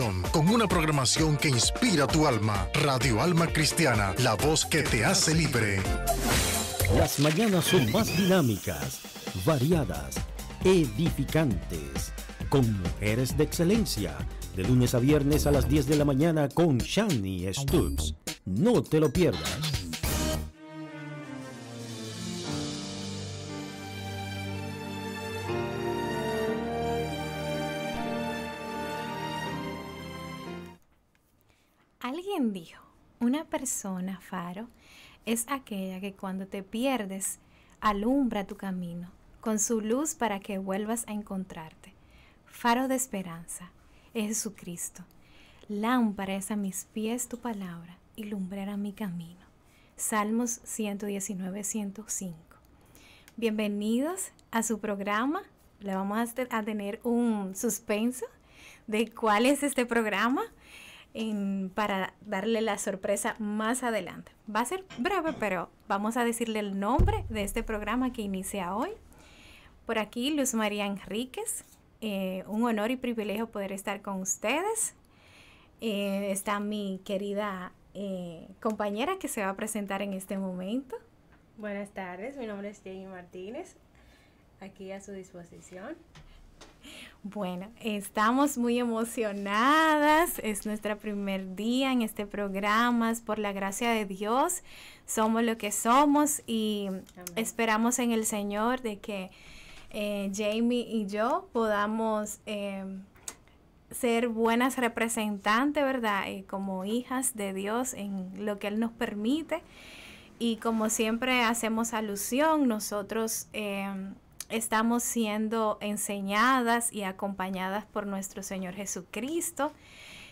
corazón, con una programación que inspira tu alma. Radio Alma Cristiana, la voz que te hace libre. Las mañanas son más dinámicas, variadas, edificantes, con mujeres de excelencia, de lunes a viernes a las 10 de la mañana con Shani Stutz. No te lo pierdas. Alguien dijo, una persona faro es aquella que cuando te pierdes alumbra tu camino con su luz para que vuelvas a encontrarte. Faro de esperanza es Jesucristo. Lámpara es a mis pies tu palabra y lumbrera mi camino. Salmos 119, 105. Bienvenidos a su programa. Le vamos a tener un suspenso de cuál es este programa para darle la sorpresa más adelante. Va a ser breve, pero vamos a decirle el nombre de este programa que inicia hoy. Por aquí, Luz María Enríquez. Un honor y privilegio poder estar con ustedes. Está mi querida compañera que se va a presentar en este momento. Buenas tardes, mi nombre es Jamie Martínez, aquí a su disposición. Bueno, estamos muy emocionadas, es nuestro primer día en este programa, por la gracia de Dios, somos lo que somos y amén. Esperamos en el Señor de que Jamie y yo podamos ser buenas representantes, ¿verdad? Como hijas de Dios en lo que Él nos permite. Y como siempre hacemos alusión, nosotros estamos siendo enseñadas y acompañadas por nuestro Señor Jesucristo.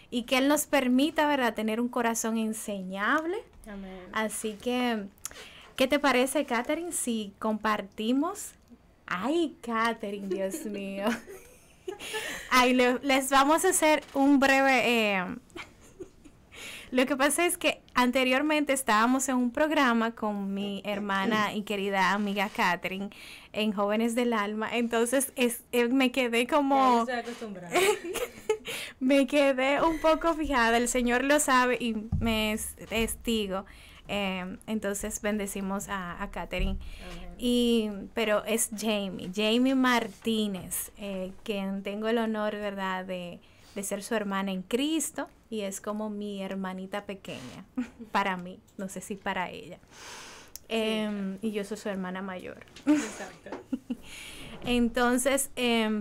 Y que Él nos permita, ¿verdad?, tener un corazón enseñable. Amén. Así que, ¿qué te parece, Catherine, si compartimos? Ay, Catherine, Dios mío. Ay, les vamos a hacer un breve... Lo que pasa es que anteriormente estábamos en un programa con mi hermana y querida amiga Catherine en Jóvenes del Alma. Entonces me quedé como... Estoy acostumbrada. Me quedé un poco fijada. El Señor lo sabe y me es testigo. Entonces bendecimos a Catherine. Pero es Jamie Martínez, quien tengo el honor, ¿verdad?, de ser su hermana en Cristo, y es como mi hermanita pequeña para mí, no sé si para ella. Y yo soy su hermana mayor. Exacto. Entonces,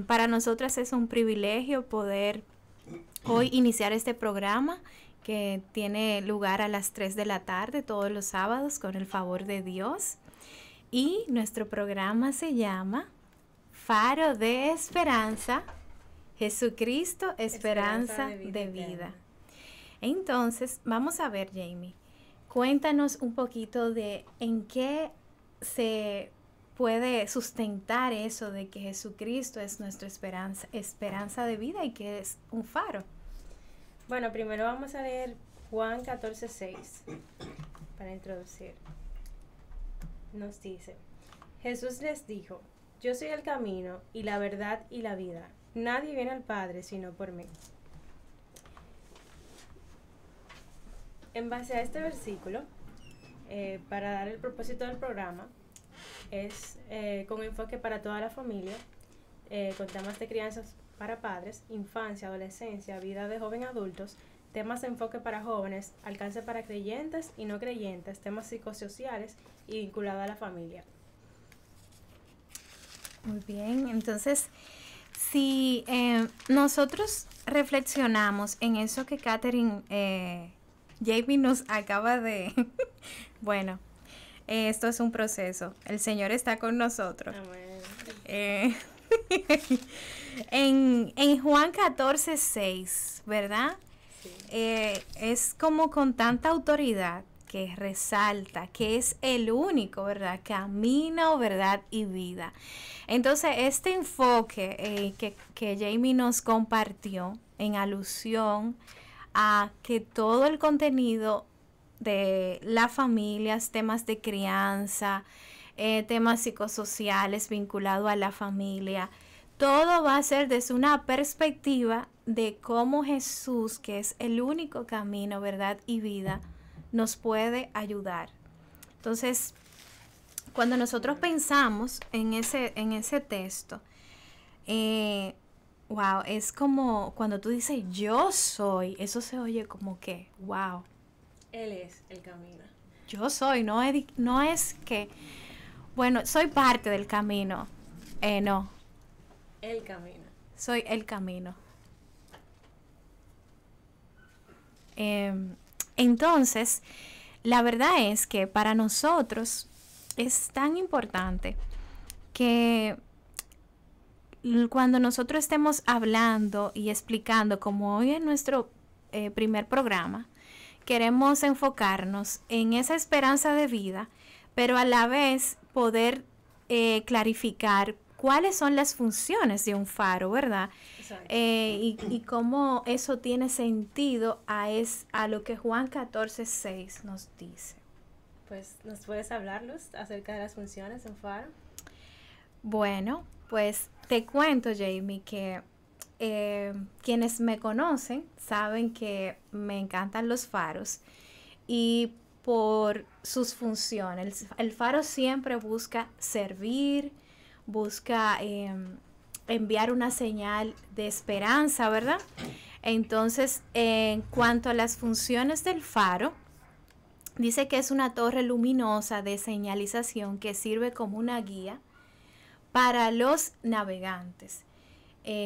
para nosotras es un privilegio poder hoy iniciar este programa que tiene lugar a las 3 de la tarde todos los sábados con el favor de Dios. Y nuestro programa se llama Faro de Esperanza, Jesucristo, Esperanza de vida. Entonces, vamos a ver, Jamie, cuéntanos un poquito de en qué se puede sustentar eso de que Jesucristo es nuestra esperanza de vida y que es un faro. Bueno, primero vamos a leer Juan 14:6 para introducir. Nos dice, Jesús les dijo, yo soy el camino y la verdad y la vida. Nadie viene al Padre sino por mí. En base a este versículo, para dar el propósito del programa, es con enfoque para toda la familia, con temas de crianzas para padres, infancia, adolescencia, vida de joven adultos, temas de enfoque para jóvenes, alcance para creyentes y no creyentes, temas psicosociales y vinculados a la familia. Muy bien, entonces, si nosotros reflexionamos en eso que Catherine, Jamie nos acaba de... Bueno, esto es un proceso. El Señor está con nosotros. Amén. En Juan 14:6, ¿verdad? Sí. Es como con tanta autoridad que resalta que es el único, ¿verdad?, camino, verdad y vida. Entonces, este enfoque que Jamie nos compartió en alusión a que todo el contenido de las familias, temas de crianza, temas psicosociales vinculados a la familia, todo va a ser desde una perspectiva de cómo Jesús, que es el único camino, verdad y vida, nos puede ayudar. Entonces, cuando nosotros pensamos en ese texto, wow, es como cuando tú dices yo soy, eso se oye como que, wow. Él es el camino. Yo soy, no es que, bueno, soy parte del camino. No. El camino. Soy el camino. Entonces, la verdad es que para nosotros es tan importante que cuando nosotros estemos hablando y explicando, como hoy en nuestro primer programa, queremos enfocarnos en esa esperanza de vida, pero a la vez poder clarificar cuáles son las funciones de un faro, ¿verdad? Y cómo eso tiene sentido a lo que Juan 14:6 nos dice. Pues, ¿nos puedes hablarnos acerca de las funciones de un faro? Bueno, pues te cuento, Jamie, que quienes me conocen saben que me encantan los faros y por sus funciones. El faro siempre busca servir, busca enviar una señal de esperanza, ¿verdad? Entonces, en cuanto a las funciones del faro, dice que es una torre luminosa de señalización que sirve como una guía para los navegantes.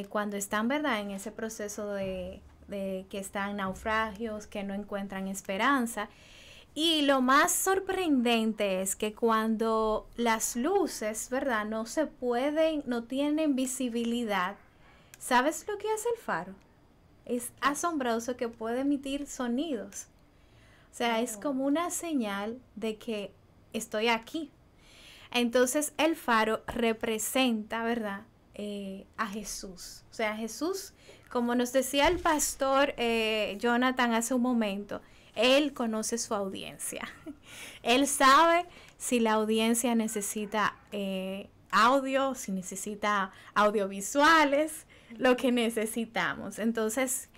Cuando están, ¿verdad?, en ese proceso de que están naufragios, que no encuentran esperanza. Y lo más sorprendente es que cuando las luces, ¿verdad?, no tienen visibilidad, ¿sabes lo que hace el faro? Es asombroso que puede emitir sonidos. O sea, es como una señal de que estoy aquí. Entonces el faro representa, ¿verdad?, a Jesús. O sea, Jesús, como nos decía el pastor Jonathan hace un momento, Él conoce su audiencia. Él sabe si la audiencia necesita audio, si necesita audiovisuales, lo que necesitamos. Entonces,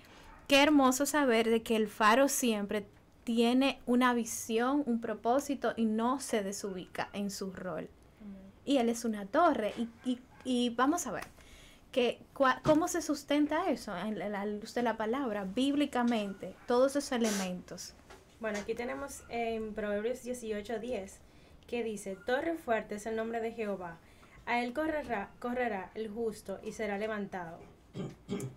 qué hermoso saber de que el faro siempre tiene una visión, un propósito y no se desubica en su rol. Y Él es una torre. Y vamos a ver cómo se sustenta eso en la luz de la palabra, bíblicamente, todos esos elementos. Bueno, aquí tenemos en Proverbios 18:10 que dice: torre fuerte es el nombre de Jehová, a él correrá el justo y será levantado.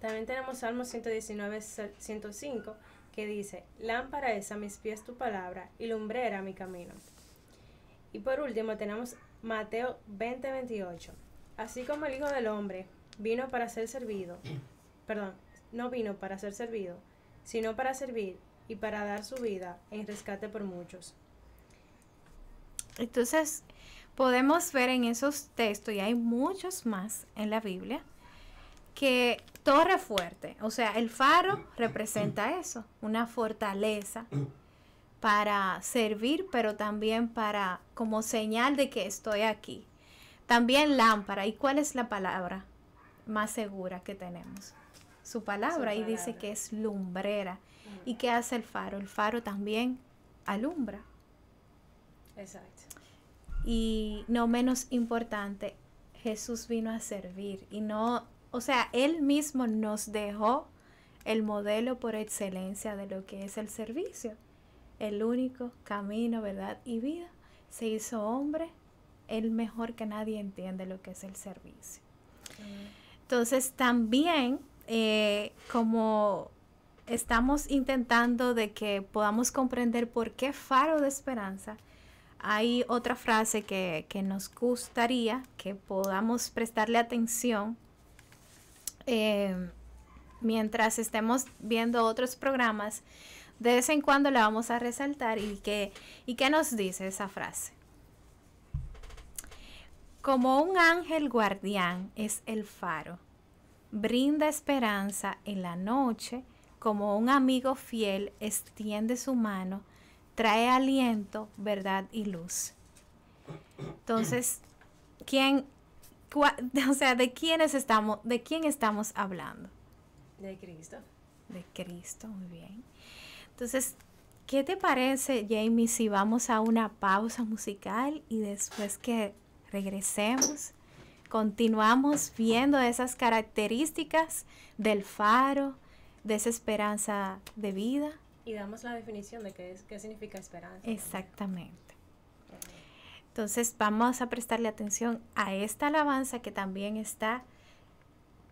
También tenemos Salmo 119:105 que dice: lámpara es a mis pies tu palabra y lumbrera mi camino. Y por último tenemos Mateo 20:28. Así como el Hijo del Hombre vino para ser servido, no vino para ser servido, sino para servir y para dar su vida en rescate por muchos. Entonces, podemos ver en esos textos, y hay muchos más en la Biblia, que torre fuerte, o sea, el faro representa eso, una fortaleza para servir, pero también para como señal de que estoy aquí. También lámpara. ¿Y cuál es la palabra más segura que tenemos? Su palabra. Y dice que es lumbrera. ¿Y qué hace el faro? El faro también alumbra. Exacto. Y no menos importante, Jesús vino a servir. Y no, o sea, Él mismo nos dejó el modelo por excelencia de lo que es el servicio. El único camino, verdad y vida. Se hizo hombre. Él mejor que nadie entiende lo que es el servicio. Entonces también como estamos intentando de que podamos comprender por qué faro de esperanza, hay otra frase que nos gustaría que podamos prestarle atención mientras estemos viendo otros programas. De vez en cuando la vamos a resaltar. ¿Y qué nos dice esa frase? Como un ángel guardián es el faro, brinda esperanza en la noche, como un amigo fiel extiende su mano, trae aliento, verdad y luz. Entonces, ¿de quién estamos hablando? De Cristo. De Cristo, muy bien. Entonces, ¿qué te parece, Jamie, si vamos a una pausa musical y después que regresemos, continuamos viendo esas características del faro, de esa esperanza de vida? Y damos la definición de qué significa esperanza. Exactamente. Entonces vamos a prestarle atención a esta alabanza que también está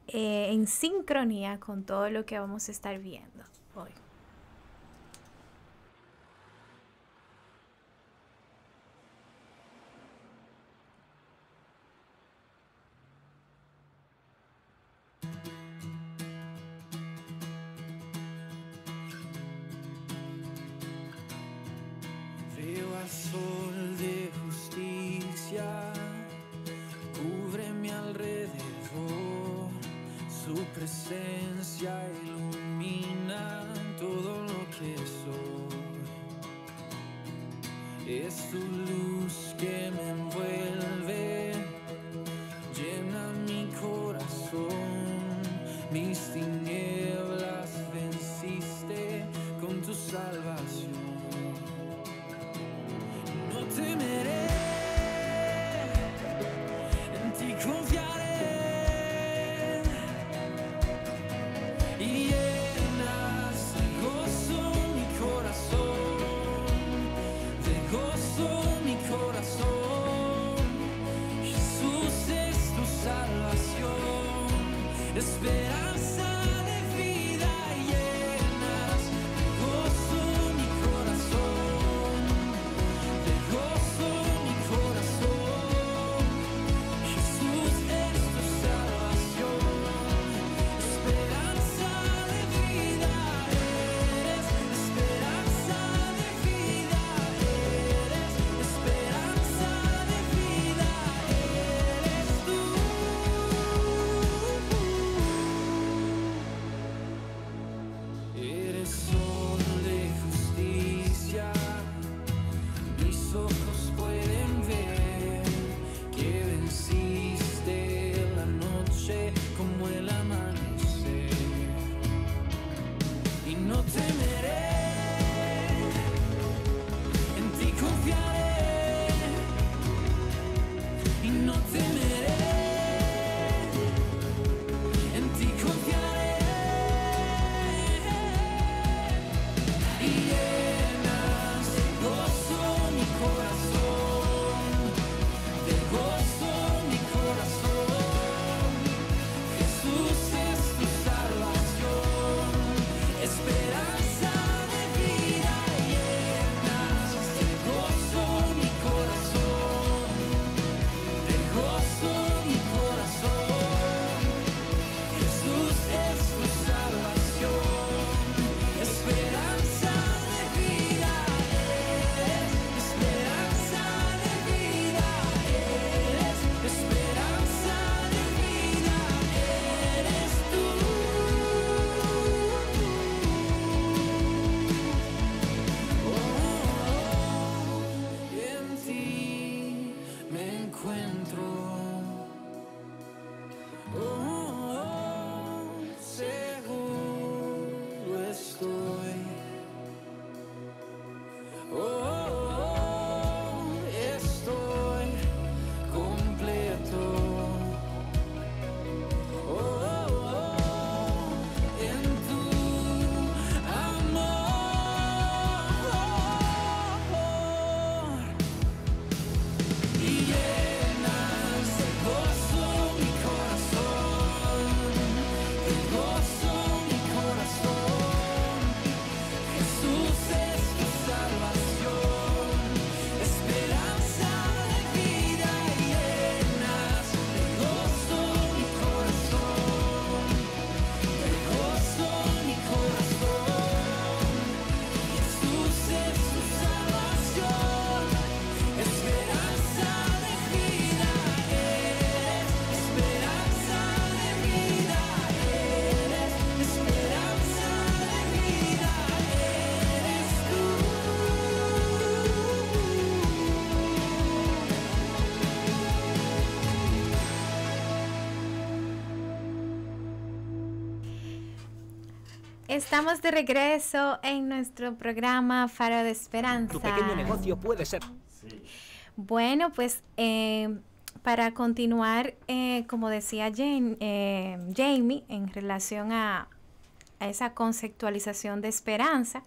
en sincronía con todo lo que vamos a estar viendo hoy. Veo al sol de justicia, cubre mi alrededor, su presencia ilumina todo lo que soy. Es tu luz que me envuelve, llena mi corazón, mis tinieblas venciste con tu salvación. No temeré, en ti confiaré y llenas de gozo mi corazón, de gozo mi corazón. Jesús es tu salvación, esperanza de vida, llenas de gozo mi corazón, de gozo mi corazón. Jesús es tu salvación, esperanza de vida eres, esperanza de vida eres, esperanza de vida eres tú. Eres sol de justicia, mis ojos pueden ver que venciste la noche como el amanecer. Y no temeré, en ti confiaré. Y no temeré, en ti confiaré. Y llenas de gozo mi corazón, de gozo mi corazón. Jesús es tu salvación, esperanza de Estamos de regreso en nuestro programa Faro de Esperanza. Tu pequeño negocio puede ser. Bueno, pues para continuar, como decía Jamie, en relación a esa conceptualización de esperanza,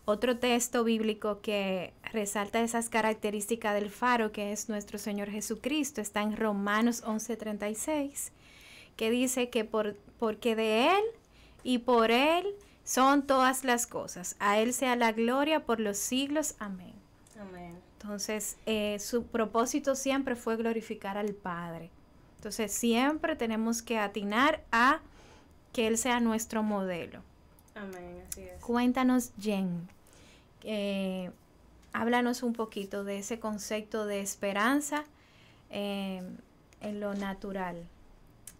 otro texto bíblico que resalta esas características del faro, que es nuestro Señor Jesucristo, está en Romanos 11:36, que dice que porque de Él y por Él son todas las cosas. A Él sea la gloria por los siglos. Amén. Amén. Entonces, su propósito siempre fue glorificar al Padre. Entonces, siempre tenemos que atinar a que Él sea nuestro modelo. Amén, así es. Cuéntanos, Jen, háblanos un poquito de ese concepto de esperanza en lo natural.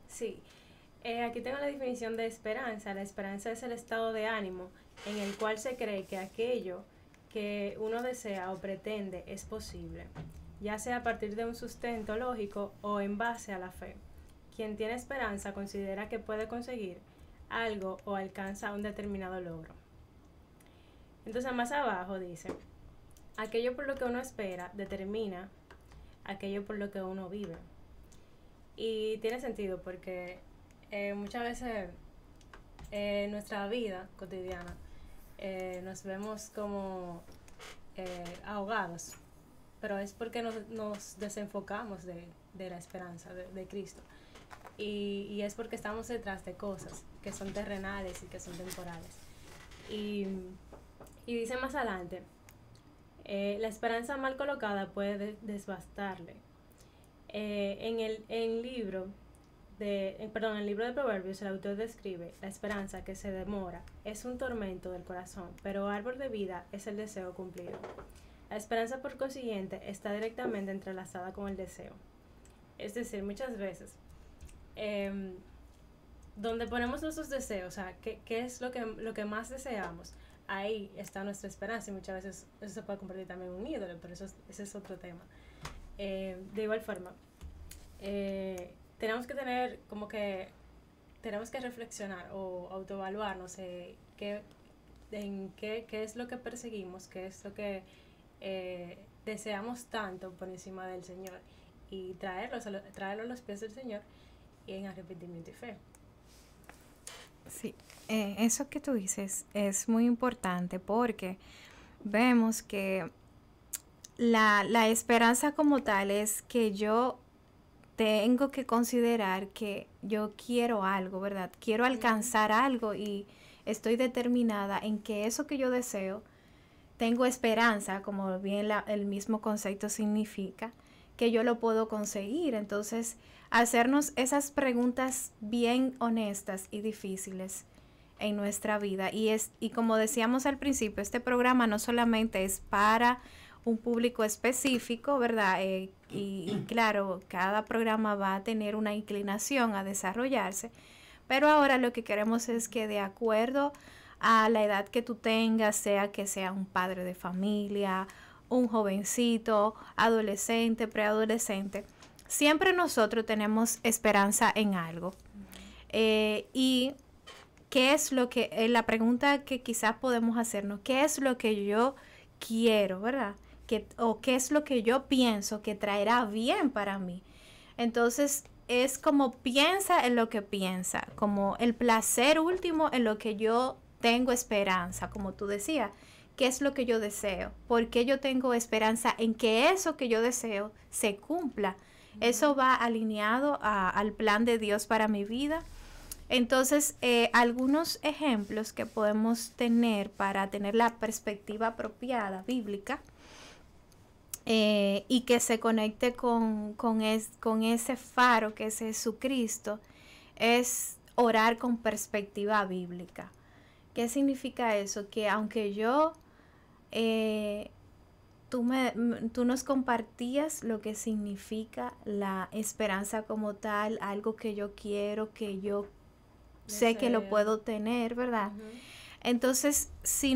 Sí. Aquí tengo la definición de esperanza. La esperanza es el estado de ánimo en el cual se cree que aquello que uno desea o pretende es posible, ya sea a partir de un sustento lógico o en base a la fe. Quien tiene esperanza considera que puede conseguir algo o alcanza un determinado logro. Entonces más abajo dice, aquello por lo que uno espera determina aquello por lo que uno vive. Y tiene sentido porque muchas veces en nuestra vida cotidiana nos vemos como ahogados, pero es porque nos desenfocamos de la esperanza de Cristo, y es porque estamos detrás de cosas que son terrenales y que son temporales. Y dice más adelante, la esperanza mal colocada puede desbastarle. En el libro de Proverbios, el autor describe la esperanza que se demora es un tormento del corazón, pero árbol de vida es el deseo cumplido. La esperanza, por consiguiente, está directamente entrelazada con el deseo. Es decir, muchas veces, donde ponemos nuestros deseos, o sea, ¿qué es lo que más deseamos? Ahí está nuestra esperanza, y muchas veces eso se puede convertir también en un ídolo, pero ese es otro tema. De igual forma, tenemos que tener tenemos que reflexionar o autoevaluarnos qué es lo que perseguimos, qué es lo que deseamos tanto por encima del Señor, y traerlo a los pies del Señor y en arrepentimiento y fe. Sí, eso que tú dices es muy importante porque vemos que la esperanza como tal es que yo tengo que considerar que yo quiero algo, ¿verdad? Quiero alcanzar algo y estoy determinada en que eso que yo deseo, tengo esperanza, como bien el mismo concepto significa, que yo lo puedo conseguir. Entonces, hacernos esas preguntas bien honestas y difíciles en nuestra vida. Y como decíamos al principio, este programa no solamente es para un público específico, ¿verdad? Y claro, cada programa va a tener una inclinación a desarrollarse, pero ahora lo que queremos es que de acuerdo a la edad que tú tengas, sea que sea un padre de familia, un jovencito, adolescente, preadolescente, siempre nosotros tenemos esperanza en algo. Y ¿qué es lo que, la pregunta que quizás podemos hacernos, qué es lo que yo quiero, ¿verdad? O qué es lo que yo pienso que traerá bien para mí. Entonces es como piensa en lo que piensa, como el placer último en lo que yo tengo esperanza, como tú decías, qué es lo que yo deseo, por qué yo tengo esperanza en que eso que yo deseo se cumpla. Eso va alineado al plan de Dios para mi vida. Entonces, algunos ejemplos que podemos tener para tener la perspectiva apropiada bíblica y que se conecte con ese faro que es Jesucristo, es orar con perspectiva bíblica. ¿Qué significa eso? Que aunque tú nos compartías lo que significa la esperanza como tal, algo que yo quiero, que yo sé que lo puedo tener, ¿verdad? Uh-huh. Entonces, si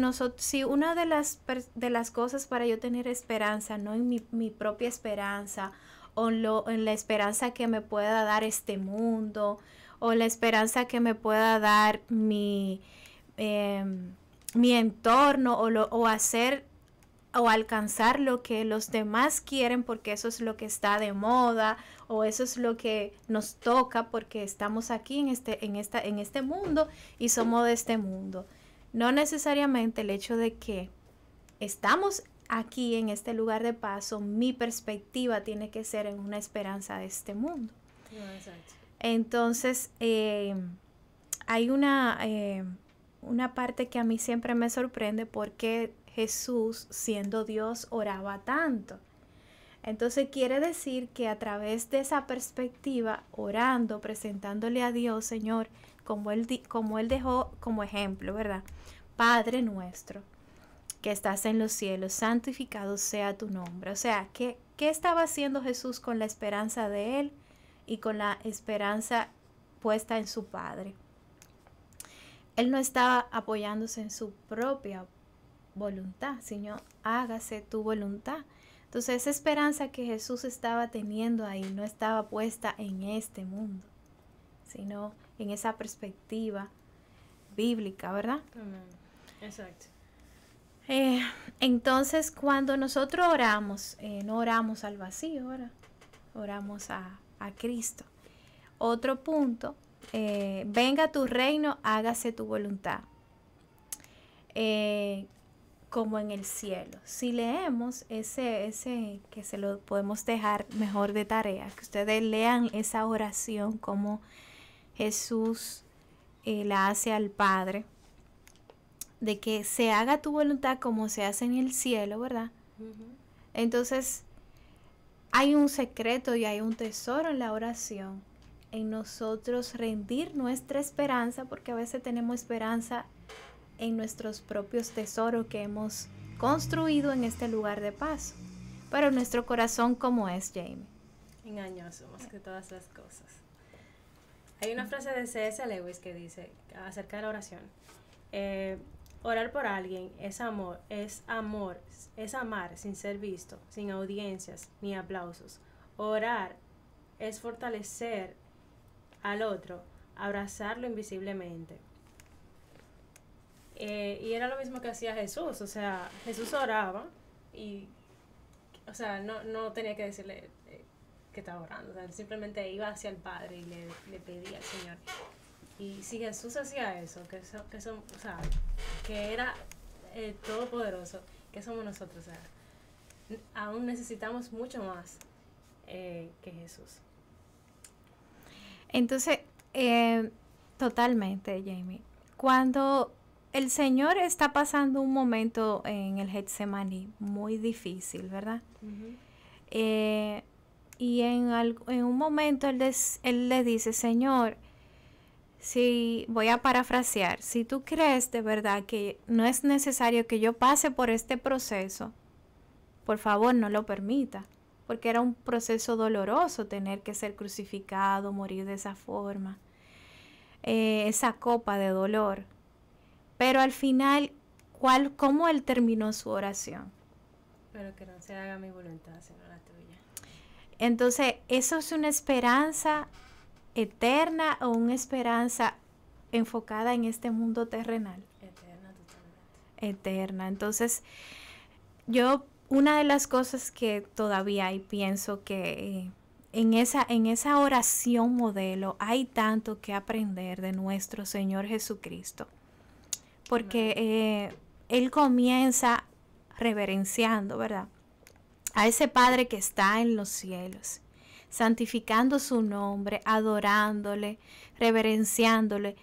una de las cosas para yo tener esperanza, no en mi propia esperanza, o en la esperanza que me pueda dar este mundo, o la esperanza que me pueda dar mi mi entorno o hacer o alcanzar lo que los demás quieren porque eso es lo que está de moda o eso es lo que nos toca porque estamos aquí en este mundo y somos de este mundo. No necesariamente el hecho de que estamos aquí en este lugar de paso, mi perspectiva tiene que ser en una esperanza de este mundo. No, exacto. Entonces, hay una parte que a mí siempre me sorprende porque Jesús, siendo Dios, oraba tanto. Entonces quiere decir que a través de esa perspectiva, orando, presentándole a Dios, Señor, como él dejó como ejemplo, ¿verdad? Padre nuestro, que estás en los cielos, santificado sea tu nombre. O sea, ¿qué estaba haciendo Jesús con la esperanza de él y con la esperanza puesta en su Padre? Él no estaba apoyándose en su propia voluntad, sino hágase tu voluntad. Entonces esa esperanza que Jesús estaba teniendo ahí no estaba puesta en este mundo, sino en esa perspectiva bíblica, ¿verdad? Exacto. Entonces cuando nosotros oramos, no oramos al vacío, ¿verdad? Oramos a Cristo. Otro punto, venga tu reino, hágase tu voluntad. Como en el cielo. Si leemos ese que se lo podemos dejar mejor de tarea, que ustedes lean esa oración como Jesús la hace al Padre, de que se haga tu voluntad como se hace en el cielo, ¿verdad? Entonces, hay un secreto y hay un tesoro en la oración, en nosotros rendir nuestra esperanza, porque a veces tenemos esperanza en nuestros propios tesoros que hemos construido en este lugar de paso. Pero nuestro corazón, ¿cómo es, Jamie? Engañoso, más que todas las cosas. Hay una frase de C.S. Lewis que dice, acerca de la oración, orar por alguien es amor, es amar sin ser visto, sin audiencias ni aplausos. Orar es fortalecer al otro, abrazarlo invisiblemente. Y era lo mismo que hacía Jesús, o sea, Jesús oraba y, o sea, no tenía que decirle que estaba orando, o sea, simplemente iba hacia el Padre y le pedía al Señor. Y si Jesús hacía eso, o sea, que era todopoderoso, que somos nosotros, o sea, aún necesitamos mucho más que Jesús. Entonces, totalmente, Jamie. Cuando el Señor está pasando un momento en el Getsemaní muy difícil, ¿verdad? Y en un momento él le dice, Señor, si voy a parafrasear, si tú crees de verdad que no es necesario que yo pase por este proceso, por favor no lo permita, porque era un proceso doloroso tener que ser crucificado, morir de esa forma, esa copa de dolor. Pero al final, ¿cómo él terminó su oración? Pero que no se haga mi voluntad, sino la tuya. Entonces, ¿eso es una esperanza eterna o una esperanza enfocada en este mundo terrenal? Eterna, totalmente. Eterna. Entonces, una de las cosas que todavía pienso que en esa oración modelo hay tanto que aprender de nuestro Señor Jesucristo. Porque Él comienza reverenciando, ¿verdad? A ese Padre que está en los cielos, santificando su nombre, adorándole, reverenciándole,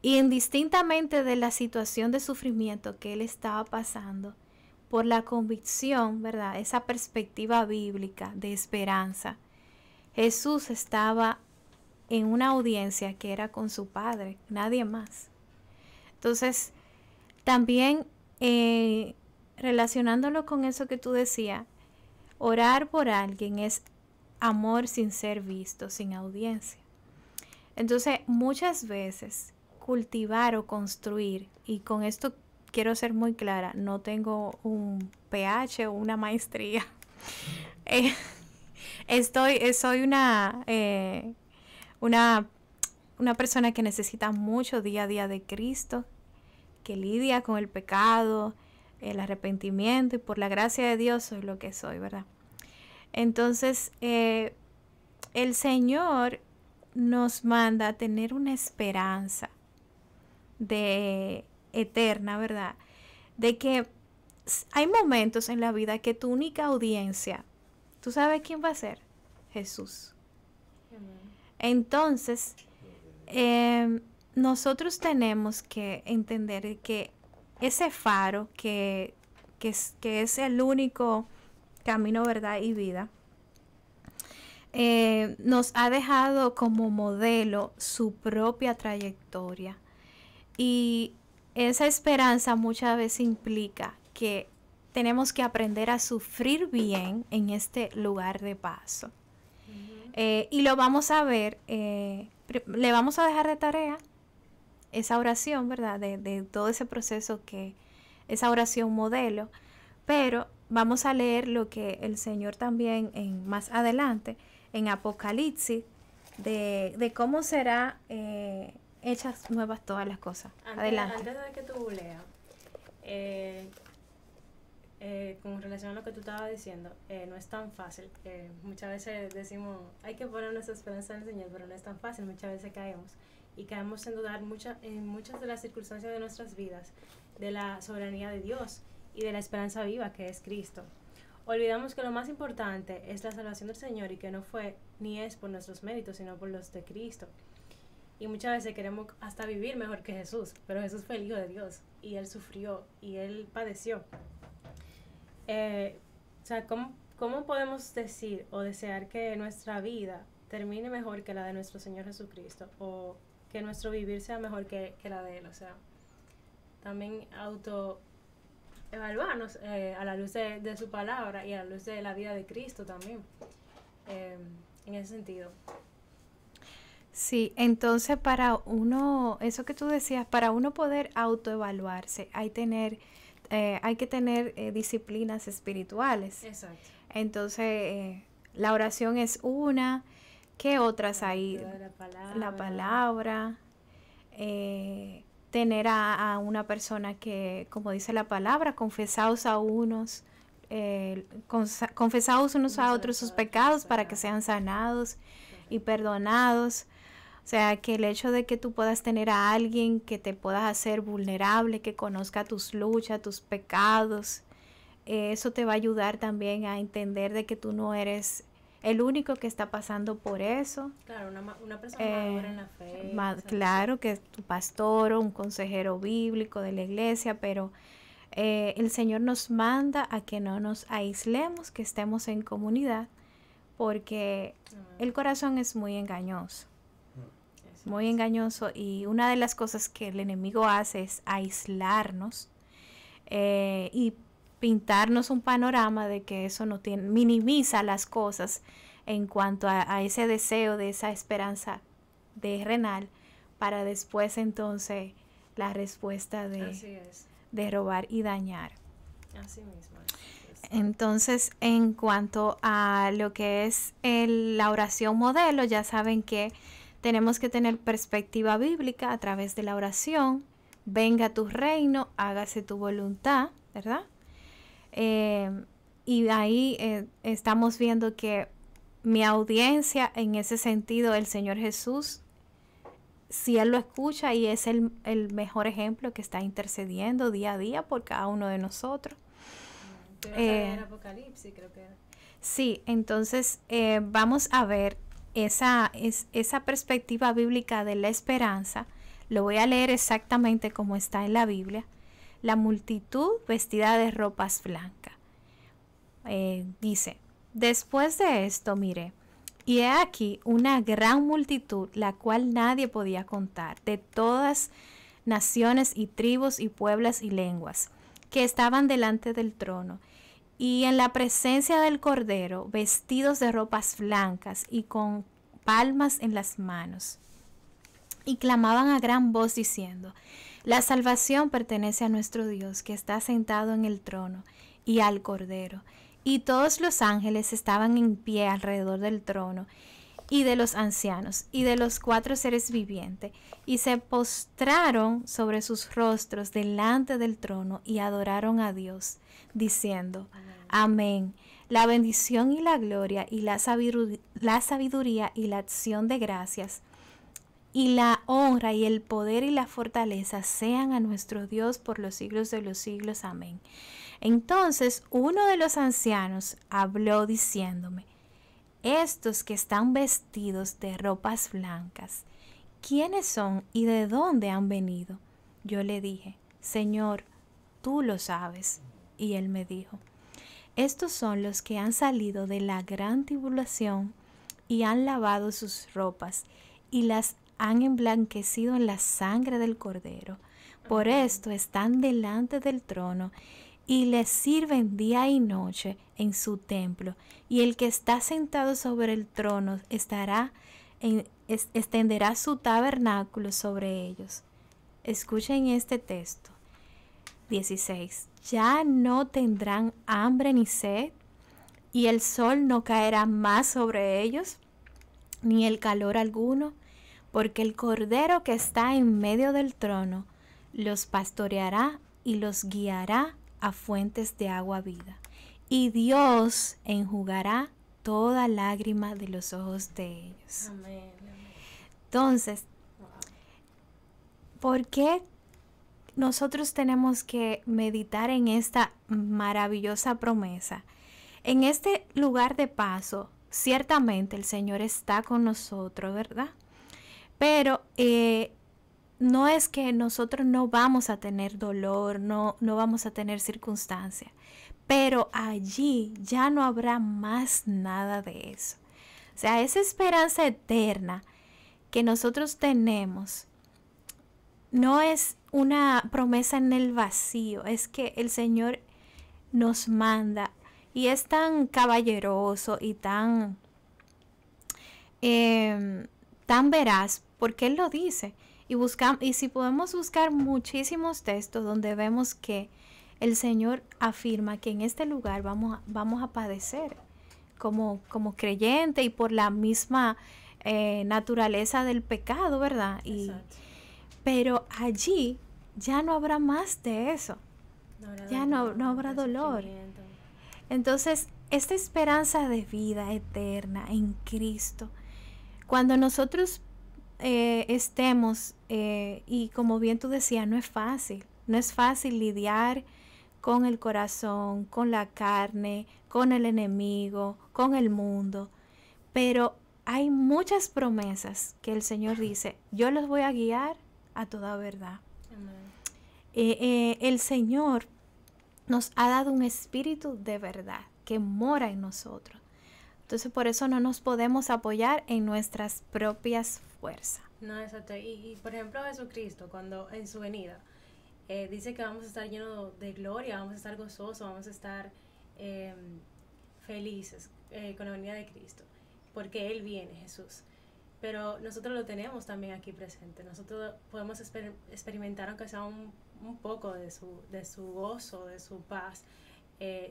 y indistintamente de la situación de sufrimiento que Él estaba pasando, por la convicción, ¿verdad? Esa perspectiva bíblica de esperanza, Jesús estaba en una audiencia que era con su Padre, nadie más. Entonces, también relacionándolo con eso que tú decías, orar por alguien es amor sin ser visto, sin audiencia. Entonces, muchas veces cultivar o construir, y con esto quiero ser muy clara, no tengo un PH o una maestría. Soy una persona que necesita mucho día a día de Cristo, que lidia con el pecado, el arrepentimiento, y por la gracia de Dios soy lo que soy, ¿verdad? Entonces, el Señor nos manda a tener una esperanza eterna, ¿verdad? De que hay momentos en la vida que tu única audiencia, ¿tú sabes quién va a ser? Jesús. Entonces, nosotros tenemos que entender que ese faro que es el único camino, verdad y vida, nos ha dejado como modelo su propia trayectoria, y esa esperanza muchas veces implica que tenemos que aprender a sufrir bien en este lugar de paso. Y lo vamos a ver, le vamos a dejar de tarea esa oración, ¿verdad? De todo ese proceso, que esa oración modelo, pero vamos a leer lo que el Señor también más adelante en Apocalipsis, de cómo será hechas nuevas todas las cosas. Adelante. Antes de que tú leas, con relación a lo que tú estabas diciendo, no es tan fácil. Muchas veces decimos, hay que poner nuestra esperanza en el Señor, pero no es tan fácil. Muchas veces caemos en dudar en muchas de las circunstancias de nuestras vidas, de la soberanía de Dios y de la esperanza viva que es Cristo. Olvidamos que lo más importante es la salvación del Señor, y que no fue ni es por nuestros méritos, sino por los de Cristo. Y muchas veces queremos hasta vivir mejor que Jesús, pero Jesús fue el Hijo de Dios, y Él sufrió y Él padeció. O sea, ¿cómo podemos decir o desear que nuestra vida termine mejor que la de nuestro Señor Jesucristo, o que nuestro vivir sea mejor que la de Él? O sea, también evaluarnos a la luz de su palabra y a la luz de la vida de Cristo también, en ese sentido. Sí, entonces para uno, eso que tú decías, para uno poder autoevaluarse, hay que tener disciplinas espirituales. Exacto. Entonces, la oración es una. ¿Qué otras hay? La palabra. Tener a una persona que, como dice la palabra, confesaos a unos, confesaos unos a otros sus pecados para que sean sanados y perdonados. O sea, que el hecho de que tú puedas tener a alguien que te puedas hacer vulnerable, que conozca tus luchas, tus pecados, eso te va a ayudar también a entender de que tú no eres el único que está pasando por eso. Claro, una persona madura en la fe. Claro, que es tu pastor o un consejero bíblico de la iglesia, pero el Señor nos manda a que no nos aislemos, que estemos en comunidad, porque el corazón es muy engañoso. Muy engañoso, y una de las cosas que el enemigo hace es aislarnos y pintarnos un panorama de que eso minimiza las cosas en cuanto a ese deseo de esa esperanza terrenal, para después entonces la respuesta de robar y dañar. Así mismo. Entonces, en cuanto a lo que es la oración modelo, ya saben que tenemos que tener perspectiva bíblica a través de la oración. Venga tu reino, hágase tu voluntad, ¿verdad? Y ahí estamos viendo que mi audiencia, en ese sentido, el Señor Jesús, si Él lo escucha, y es el mejor ejemplo que está intercediendo día a día por cada uno de nosotros. En Apocalipsis, creo que era. Sí, entonces vamos a ver esa perspectiva bíblica de la esperanza. Lo voy a leer exactamente como está en la Biblia. La multitud vestida de ropas blancas. Dice, después de esto miré, y he aquí una gran multitud, la cual nadie podía contar, de todas naciones y tribus y pueblos y lenguas, que estaban delante del trono, y en la presencia del Cordero, vestidos de ropas blancas y con palmas en las manos. Y clamaban a gran voz diciendo, la salvación pertenece a nuestro Dios, que está sentado en el trono, y al Cordero. Y todos los ángeles estaban en pie alrededor del trono, y de los ancianos y de los 4 seres vivientes, y se postraron sobre sus rostros delante del trono y adoraron a Dios, diciendo: Amén. La bendición y la gloria y la sabiduría y la acción de gracias y la honra y el poder y la fortaleza sean a nuestro Dios por los siglos de los siglos. Amén. Entonces uno de los ancianos habló diciéndome: estos que están vestidos de ropas blancas, ¿quiénes son y de dónde han venido? Yo le dije: Señor, tú lo sabes. Y él me dijo: estos son los que han salido de la gran tribulación y han lavado sus ropas y las han emblanquecido en la sangre del Cordero. Por esto están delante del trono y les sirven día y noche en su templo. Y el que está sentado sobre el trono extenderá su tabernáculo sobre ellos. Escuchen este texto. 16. Ya no tendrán hambre ni sed, y el sol no caerá más sobre ellos, ni el calor alguno, porque el Cordero que está en medio del trono los pastoreará y los guiará a fuentes de agua viva. Y Dios enjugará toda lágrima de los ojos de ellos. Amén. Entonces, ¿por qué nosotros tenemos que meditar en esta maravillosa promesa? En este lugar de paso, ciertamente el Señor está con nosotros, ¿verdad? Pero no es que nosotros no vamos a tener dolor, no vamos a tener circunstancias, pero allí ya no habrá más nada de eso. O sea, esa esperanza eterna que nosotros tenemos no es una promesa en el vacío, es que el Señor nos manda y es tan caballeroso y tan veraz, porque Él lo dice. Y si podemos buscar muchísimos textos donde vemos que el Señor afirma que en este lugar vamos a padecer como creyente y por la misma naturaleza del pecado, ¿verdad? Pero allí ya no habrá más de eso. No habrá dolor. Entonces, esta esperanza de vida eterna en Cristo, cuando nosotros estemos, y como bien tú decías, no es fácil lidiar con el corazón, con la carne, con el enemigo, con el mundo, pero hay muchas promesas que el Señor dice: yo los voy a guiar a toda verdad. El Señor nos ha dado un espíritu de verdad que mora en nosotros. Entonces por eso no nos podemos apoyar en nuestras propias fuerzas. No, exacto. Y por ejemplo Jesucristo, cuando en su venida dice que vamos a estar llenos de gloria, vamos a estar gozosos, vamos a estar felices con la venida de Cristo, porque Él viene, Jesús. Pero nosotros lo tenemos también aquí presente. Nosotros podemos experimentar, aunque sea un poco de su gozo, de su paz,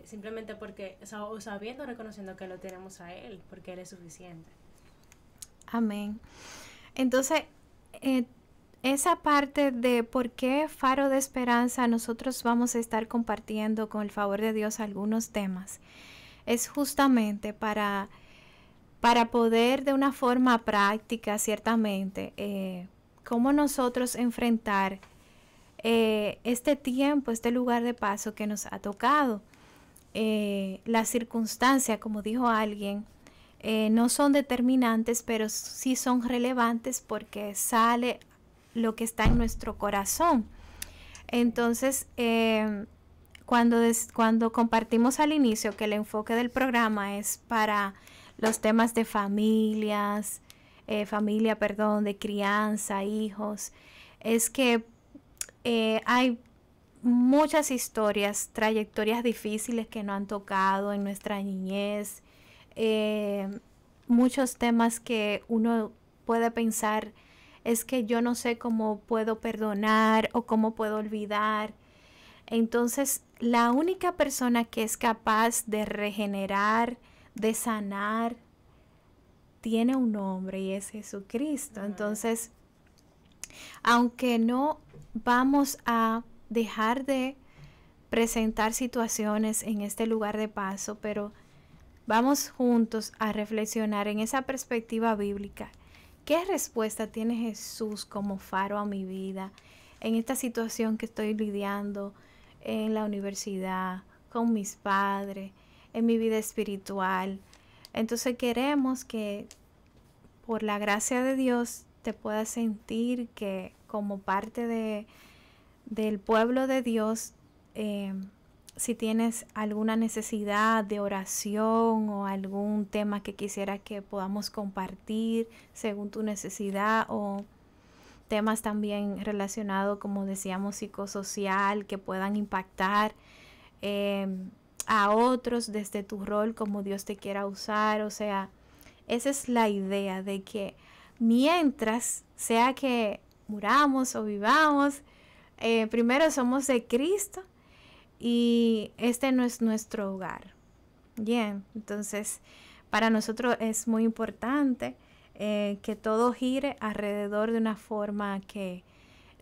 simplemente porque, o sabiendo, reconociendo que lo tenemos a Él, porque Él es suficiente. Amén. Entonces, esa parte de por qué Faro de Esperanza nosotros vamos a estar compartiendo con el favor de Dios algunos temas, es justamente para poder de una forma práctica, ciertamente, cómo nosotros enfrentar este tiempo, este lugar de paso que nos ha tocado. Las circunstancias, como dijo alguien, no son determinantes, pero sí son relevantes porque sale lo que está en nuestro corazón. Entonces, cuando compartimos al inicio que el enfoque del programa es para los temas de de crianza, hijos, es que hay muchas historias, trayectorias difíciles que nos han tocado en nuestra niñez, muchos temas que uno puede pensar, es que yo no sé cómo puedo perdonar o cómo puedo olvidar. Entonces, la única persona que es capaz de regenerar, de sanar tiene un nombre y es Jesucristo. Entonces, aunque no vamos a dejar de presentar situaciones en este lugar de paso, pero vamos juntos a reflexionar en esa perspectiva bíblica. ¿Qué respuesta tiene Jesús como faro a mi vida en esta situación que estoy lidiando en la universidad, con mis padres, en mi vida espiritual? Entonces queremos que por la gracia de Dios te puedas sentir que como parte del pueblo de Dios, si tienes alguna necesidad de oración o algún tema que quisiera que podamos compartir según tu necesidad, o temas también relacionados, como decíamos, psicosocial, que puedan impactar a otros desde tu rol, como Dios te quiera usar. O sea, esa es la idea, de que mientras sea que muramos o vivamos, primero somos de Cristo y este no es nuestro hogar. Bien, entonces para nosotros es muy importante que todo gire alrededor de una forma que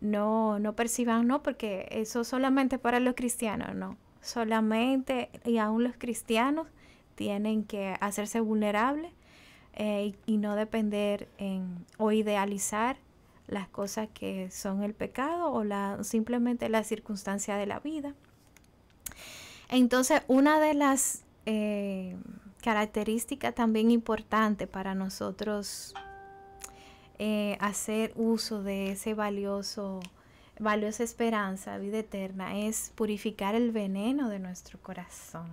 no perciban, no, porque eso solamente para los cristianos, no. Solamente, y aún los cristianos tienen que hacerse vulnerables y no depender o idealizar las cosas que son el pecado o simplemente la circunstancia de la vida. Entonces, una de las características también importantes para nosotros hacer uso de ese valiosa esperanza, vida eterna, es purificar el veneno de nuestro corazón.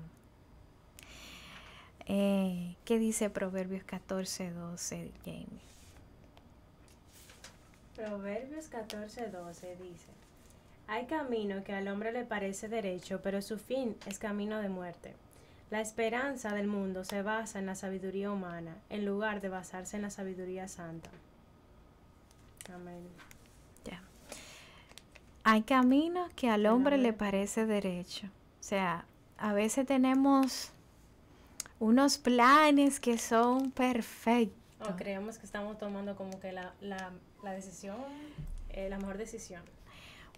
¿Qué dice Proverbios 14:12, Jamie? Proverbios 14:12 dice: hay camino que al hombre le parece derecho, pero su fin es camino de muerte. La esperanza del mundo se basa en la sabiduría humana, en lugar de basarse en la sabiduría santa. Amén. Ya. Hay caminos que al hombre le parece derecho. O sea, a veces tenemos unos planes que son perfectos. O creemos que estamos tomando como que la decisión, la mejor decisión.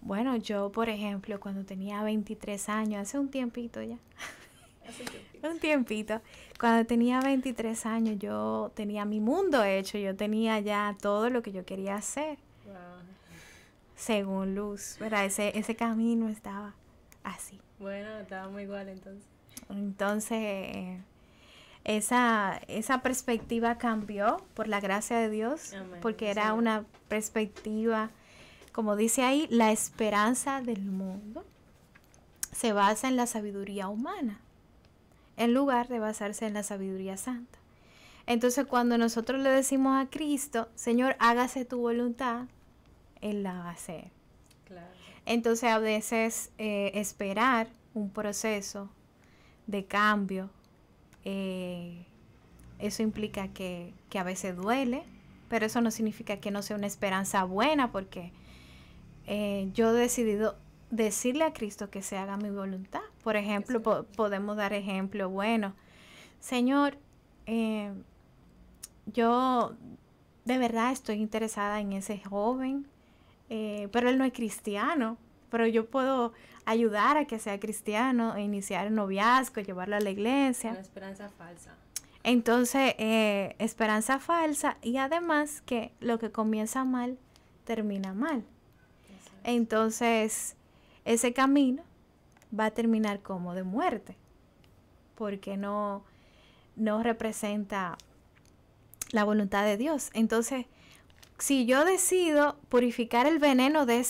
Bueno, yo, por ejemplo, cuando tenía 23 años, hace un tiempito ya, un tiempito, cuando tenía 23 años, yo tenía mi mundo hecho, yo tenía ya todo lo que yo quería hacer. Wow. Según luz, ¿verdad? Ese camino estaba así. Bueno, estábamos igual entonces. Entonces, esa perspectiva cambió por la gracia de Dios. Amén. Porque era una perspectiva, como dice ahí, la esperanza del mundo se basa en la sabiduría humana, en lugar de basarse en la sabiduría santa. Entonces, cuando nosotros le decimos a Cristo, Señor, hágase tu voluntad, Él la va a hacer. Claro. Entonces, a veces esperar un proceso de cambio, eso implica que a veces duele, pero eso no significa que no sea una esperanza buena, porque yo he decidido decirle a Cristo que se haga mi voluntad. Por ejemplo, podemos dar ejemplo, bueno, Señor, yo de verdad estoy interesada en ese joven, pero él no es cristiano, pero yo puedo ayudar a que sea cristiano, e iniciar el noviazgo, llevarlo a la iglesia. Una esperanza falsa. Entonces, esperanza falsa, y además que lo que comienza mal, termina mal. Entonces, ese camino va a terminar como de muerte, porque no representa la voluntad de Dios. Entonces, si yo decido purificar el veneno de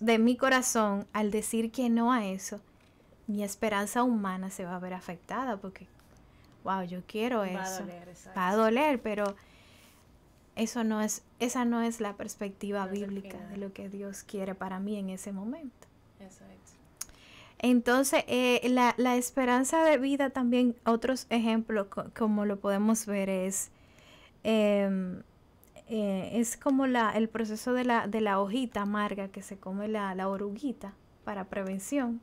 de mi corazón al decir que no a eso, mi esperanza humana se va a ver afectada, porque wow, yo quiero eso. Va a doler, pero esa no es la perspectiva bíblica de lo que Dios quiere para mí en ese momento. Exacto. Entonces, la esperanza de vida también, otros ejemplos como lo podemos ver es como el proceso de la hojita amarga que se come la oruguita para prevención.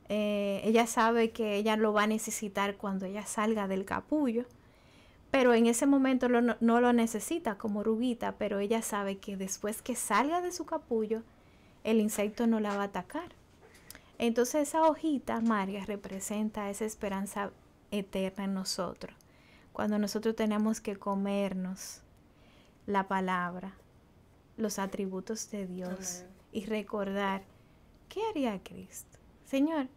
Ella sabe que ella lo va a necesitar cuando ella salga del capullo, pero en ese momento no lo necesita como oruguita, pero ella sabe que después que salga de su capullo, el insecto no la va a atacar. Entonces esa hojita amarga representa esa esperanza eterna en nosotros. Cuando nosotros tenemos que comernos la palabra, los atributos de Dios, Amén. y recordar, ¿qué haría Cristo? Señor,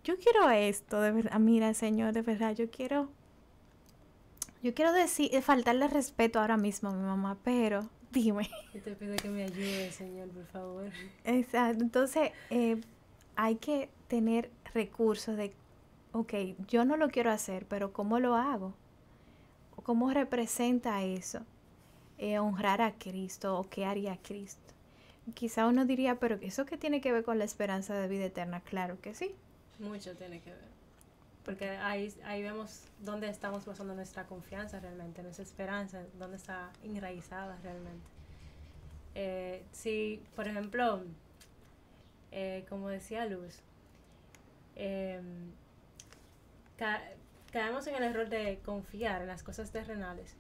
yo quiero esto, de verdad. Mira, Señor, de verdad, yo quiero decir, faltarle respeto ahora mismo a mi mamá, pero dime. Yo te pido que me ayudes, Señor, por favor. Exacto. Entonces, hay que tener recursos de, ok, yo no lo quiero hacer, pero ¿cómo lo hago? ¿Cómo representa eso? Honrar a Cristo, o qué haría Cristo. Quizá uno diría, pero ¿eso qué tiene que ver con la esperanza de vida eterna? Claro que sí. Mucho tiene que ver. Porque ahí vemos dónde estamos basando nuestra confianza realmente, nuestra esperanza, dónde está enraizada realmente. Si, por ejemplo, como decía Luz, caemos en el error de confiar en las cosas terrenales.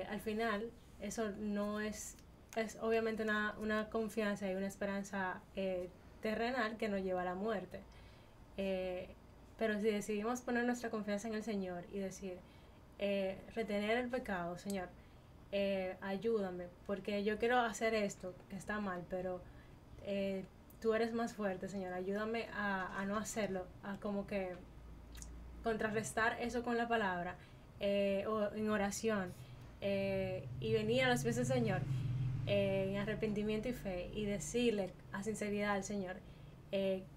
Al final, eso no es obviamente una confianza y una esperanza terrenal que nos lleva a la muerte. Pero si decidimos poner nuestra confianza en el Señor y decir, retener el pecado, Señor, ayúdame, porque yo quiero hacer esto que está mal, pero tú eres más fuerte, Señor, ayúdame a no hacerlo, a como que contrarrestar eso con la palabra, o en oración, y venir a los pies del Señor en arrepentimiento y fe, y decirle a sinceridad al Señor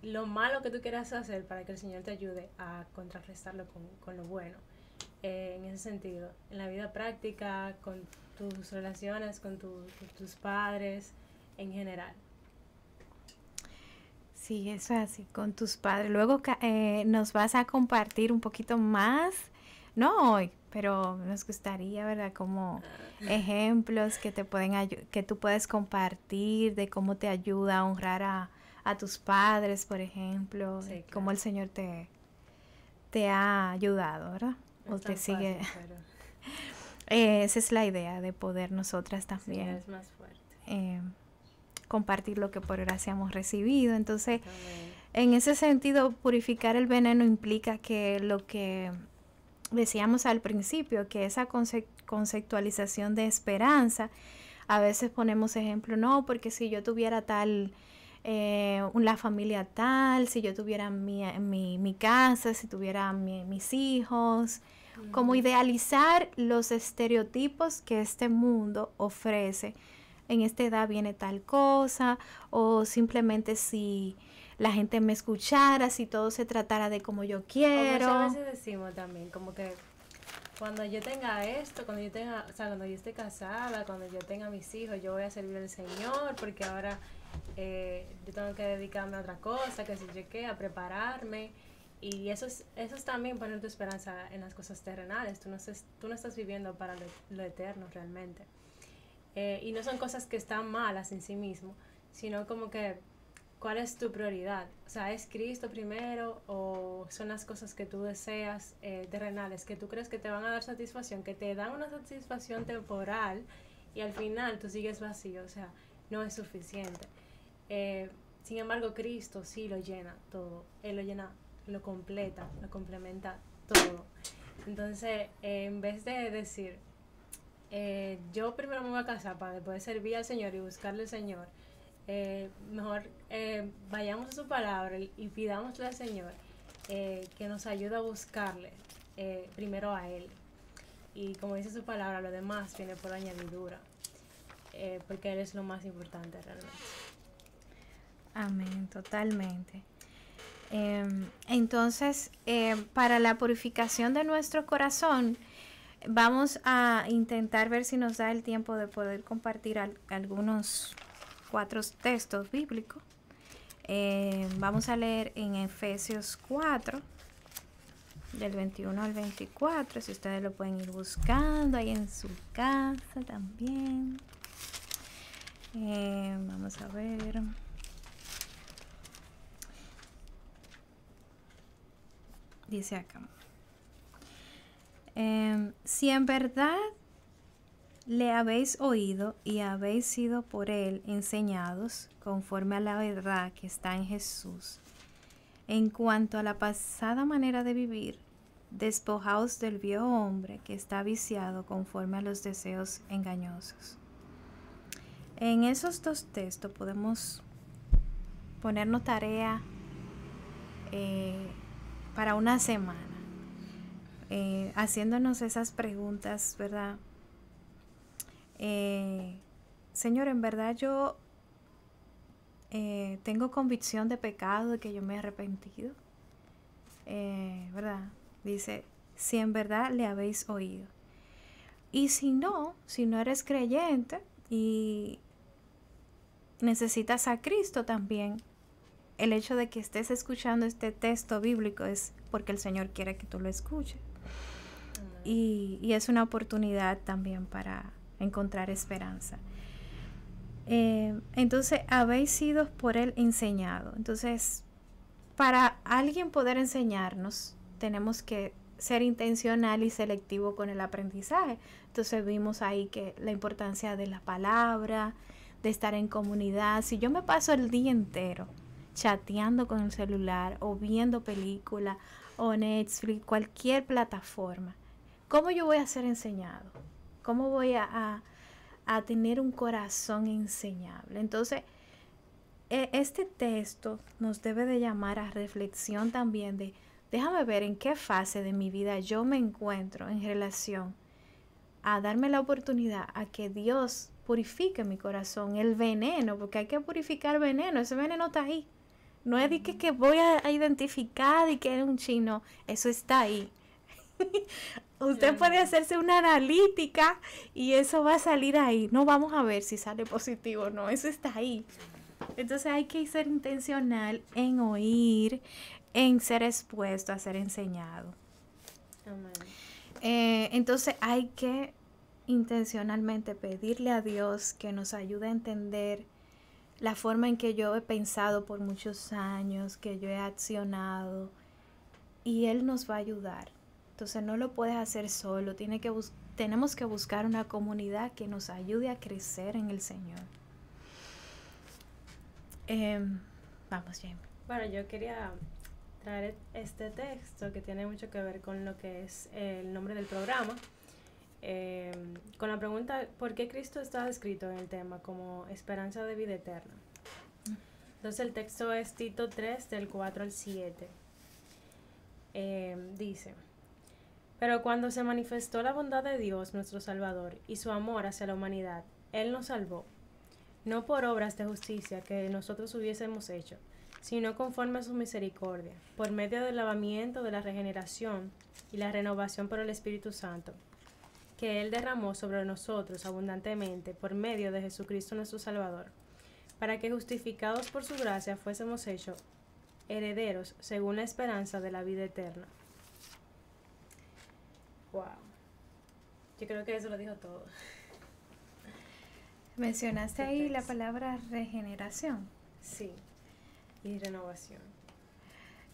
lo malo que tú quieras hacer, para que el Señor te ayude a contrarrestarlo con lo bueno. En ese sentido, en la vida práctica, con tus relaciones, con tus padres, en general. Sí, eso es así, con tus padres. Luego nos vas a compartir un poquito más, no hoy, pero nos gustaría, ¿verdad? Como ejemplos que te pueden que tú puedes compartir de cómo te ayuda a honrar a tus padres, por ejemplo, Sí, claro. cómo el Señor te ha ayudado, ¿verdad? No O es te tan sigue. fácil, pero Esa es la idea de poder nosotras sí, también es más fuerte. compartir lo que por gracia hemos recibido. Entonces, También. en ese sentido, purificar el veneno implica que lo que decíamos al principio, que esa conceptualización de esperanza, a veces ponemos ejemplo, no, porque si yo tuviera tal, la familia tal, si yo tuviera mi casa, si tuviera mis hijos, como idealizar los estereotipos que este mundo ofrece. En esta edad viene tal cosa, o simplemente si la gente me escuchara, si todo se tratara de como yo quiero. O muchas veces decimos también, como que cuando yo tenga esto, cuando yo esté casada, cuando yo tenga mis hijos, yo voy a servir al Señor, porque ahora yo tengo que dedicarme a otra cosa, que si yo qué, a prepararme. Y eso es también poner tu esperanza en las cosas terrenales. Tú no estás viviendo para lo eterno realmente. Y no son cosas que están malas en sí mismo, sino como que, ¿cuál es tu prioridad? O sea, ¿es Cristo primero, o son las cosas que tú deseas terrenales, que tú crees que te van a dar satisfacción, que te dan una satisfacción temporal y al final tú sigues vacío? O sea, no es suficiente. Sin embargo, Cristo sí lo llena todo. Él lo llena, lo completa, lo complementa todo. Entonces, en vez de decir, yo primero me voy a casar para poder servir al Señor y buscarle al Señor, mejor vayamos a su palabra y pidámosle al Señor que nos ayude a buscarle primero a Él. Y como dice su palabra, lo demás viene por añadidura, porque Él es lo más importante realmente. Amén, totalmente. Entonces, para la purificación de nuestro corazón, vamos a intentar ver si nos da el tiempo de poder compartir algunos 4 textos bíblicos. Vamos a leer en Efesios 4, del 21 al 24, si ustedes lo pueden ir buscando ahí en su casa también. Vamos a ver. Dice acá. Si en verdad le habéis oído y habéis sido por él enseñados conforme a la verdad que está en Jesús, en cuanto a la pasada manera de vivir, despojaos del viejo hombre que está viciado conforme a los deseos engañosos. En esos dos textos podemos ponernos tarea para una semana, haciéndonos esas preguntas, ¿verdad? Señor, en verdad yo tengo convicción de pecado, de que yo me he arrepentido, ¿verdad? Dice, si en verdad le habéis oído. Y si no eres creyente y necesitas a Cristo también, el hecho de que estés escuchando este texto bíblico es porque el Señor quiere que tú lo escuches. Y es una oportunidad también para encontrar esperanza. Entonces, habéis sido por él enseñado. Entonces, para alguien poder enseñarnos, tenemos que ser intencional y selectivo con el aprendizaje. Entonces, vimos ahí que la importancia de la palabra, de estar en comunidad. Si yo me paso el día entero chateando con el celular o viendo películas o Netflix, cualquier plataforma, ¿cómo yo voy a ser enseñado? ¿Cómo voy a tener un corazón enseñable? Entonces, este texto nos debe de llamar a reflexión también de, déjame ver en qué fase de mi vida yo me encuentro en relación a darme la oportunidad a que Dios purifique mi corazón, el veneno, porque hay que purificar veneno, ese veneno está ahí. No es de que voy a identificar y que es un chino, eso está ahí. Usted puede hacerse una analítica y eso va a salir ahí. No vamos a ver si sale positivo o no, eso está ahí. Entonces hay que ser intencional en oír, en ser expuesto a ser enseñado. Entonces hay que intencionalmente pedirle a Dios que nos ayude a entender la forma en que yo he pensado por muchos años, que yo he accionado, y Él nos va a ayudar. Entonces no lo puedes hacer solo, tenemos que buscar una comunidad que nos ayude a crecer en el Señor. Vamos, Jamie. Bueno, yo quería traer este texto que tiene mucho que ver con lo que es el nombre del programa, con la pregunta ¿por qué Cristo está descrito en el tema como esperanza de vida eterna? Entonces el texto es Tito 3 del 4 al 7. Dice: pero cuando se manifestó la bondad de Dios nuestro Salvador y su amor hacia la humanidad, Él nos salvó, no por obras de justicia que nosotros hubiésemos hecho, sino conforme a su misericordia, por medio del lavamiento de la regeneración y la renovación por el Espíritu Santo, que Él derramó sobre nosotros abundantemente por medio de Jesucristo nuestro Salvador, para que justificados por su gracia fuésemos hechos herederos según la esperanza de la vida eterna. Wow. Yo creo que eso lo dijo todo. Mencionaste ahí la palabra regeneración. Sí, y renovación.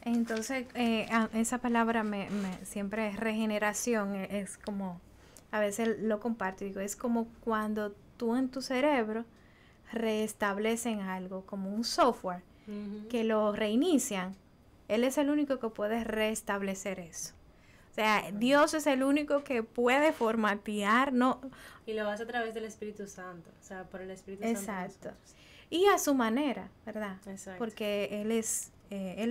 Entonces, esa palabra siempre es regeneración, es como, a veces lo comparto, digo, es como cuando tú en tu cerebro restablecen algo, como un software, que lo reinician. Él es el único que puede restablecer eso. O sea, Dios es el único que puede formatear, ¿no? Y lo hace a través del Espíritu Santo, o sea, por el Espíritu Santo. Exacto. Y a su manera, ¿verdad? Exacto. Porque Él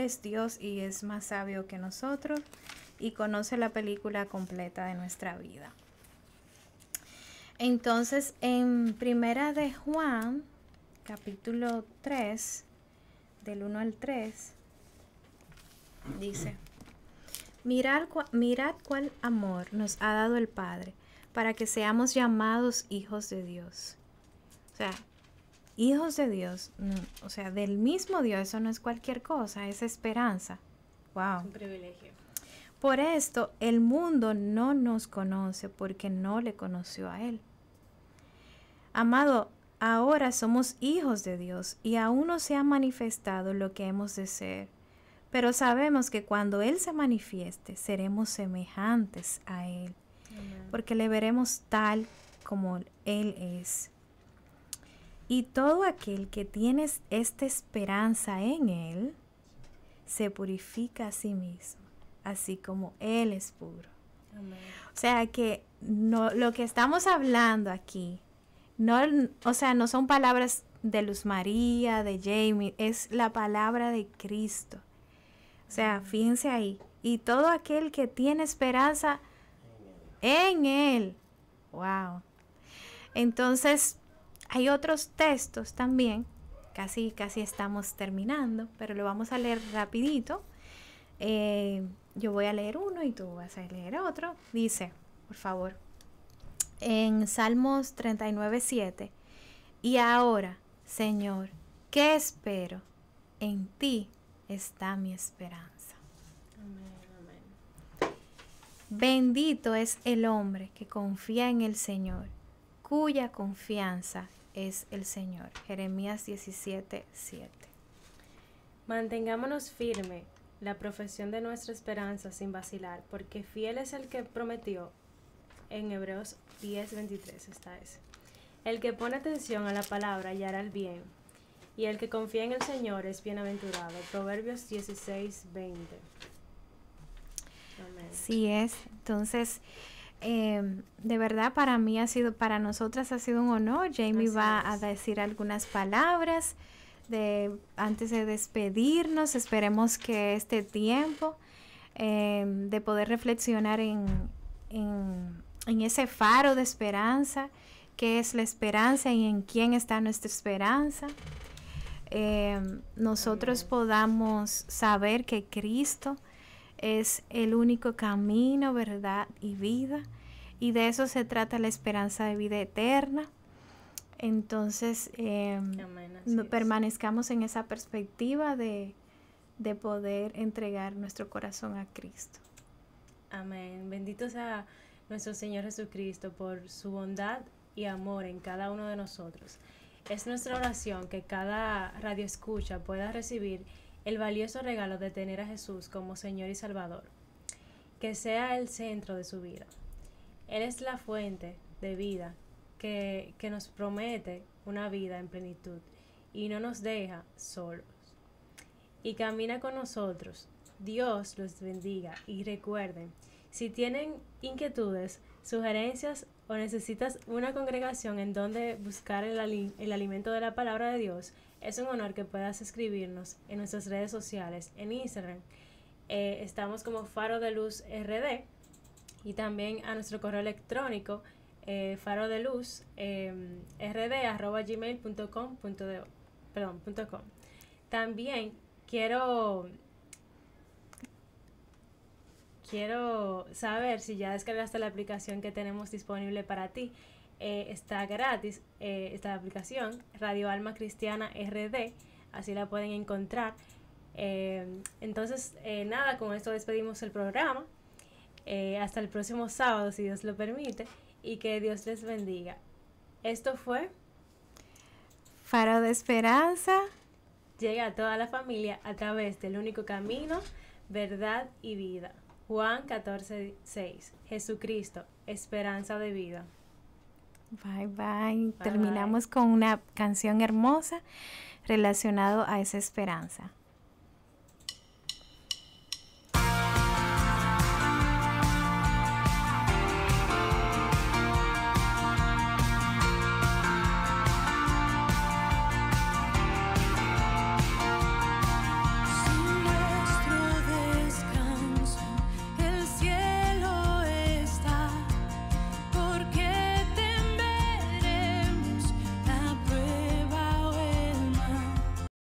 es Dios y es más sabio que nosotros y conoce la película completa de nuestra vida. Entonces, en Primera de Juan, capítulo 3, del 1 al 3, dice: Mirad cuál amor nos ha dado el Padre para que seamos llamados hijos de Dios. O sea, hijos de Dios, o sea, del mismo Dios, eso no es cualquier cosa, es esperanza. Wow. Es un privilegio. Por esto, el mundo no nos conoce porque no le conoció a Él. Amado, ahora somos hijos de Dios y aún no se ha manifestado lo que hemos de ser. Pero sabemos que cuando Él se manifieste, seremos semejantes a Él, porque le veremos tal como Él es. Y todo aquel que tiene esta esperanza en Él, se purifica a sí mismo, así como Él es puro. Amén. O sea que no, lo que estamos hablando aquí, no son palabras de Luz María, de Jamie, es la palabra de Cristo. O sea, fíjense ahí. Y todo aquel que tiene esperanza en Él. Wow. Entonces, hay otros textos también. Casi estamos terminando, pero lo vamos a leer rapidito. Yo voy a leer uno y tú vas a leer otro. Dice, por favor, en Salmos 39:7, y ahora, Señor, ¿qué espero? En ti está mi esperanza. Amén. Bendito es el hombre que confía en el Señor, cuya confianza es el Señor. Jeremías 17:7. Mantengámonos firme la profesión de nuestra esperanza sin vacilar, porque fiel es el que prometió. En Hebreos 10:23 está ese. El que pone atención a la palabra hallará el bien, y el que confía en el Señor es bienaventurado. Proverbios 16:20. Amén. Sí es. Entonces, de verdad para nosotras ha sido un honor. Jamie Así va es. a decir algunas palabras antes de despedirnos. Esperemos que este tiempo de poder reflexionar en ese faro de esperanza, qué es la esperanza y en quién está nuestra esperanza, nosotros Amén. podamos saber que Cristo es el único camino, verdad y vida, y de eso se trata la esperanza de vida eterna. Entonces, Amén, así es. permanezcamos en esa perspectiva de poder entregar nuestro corazón a Cristo. Amén. Bendito sea nuestro Señor Jesucristo por su bondad y amor en cada uno de nosotros. Es nuestra oración que cada radioescucha pueda recibir el valioso regalo de tener a Jesús como Señor y Salvador, que sea el centro de su vida. Él es la fuente de vida que nos promete una vida en plenitud y no nos deja solos. Y camina con nosotros. Dios los bendiga y recuerden, si tienen inquietudes, sugerencias o necesitas una congregación en donde buscar el alimento de la palabra de Dios, es un honor que puedas escribirnos en nuestras redes sociales. En Instagram estamos como Faro de Luz RD, y también a nuestro correo electrónico farodeluz@gmail.com. También quiero saber si ya descargaste la aplicación que tenemos disponible para ti. Está gratis esta aplicación, Radio Alma Cristiana RD, así la pueden encontrar. Entonces, nada, con esto despedimos el programa. Hasta el próximo sábado, si Dios lo permite, y que Dios les bendiga. Esto fue Faro de Esperanza. Llega a toda la familia a través del único camino, verdad y vida. Juan 14:6. Jesucristo, esperanza de vida. Bye, bye. Terminamos con una canción hermosa relacionada a esa esperanza.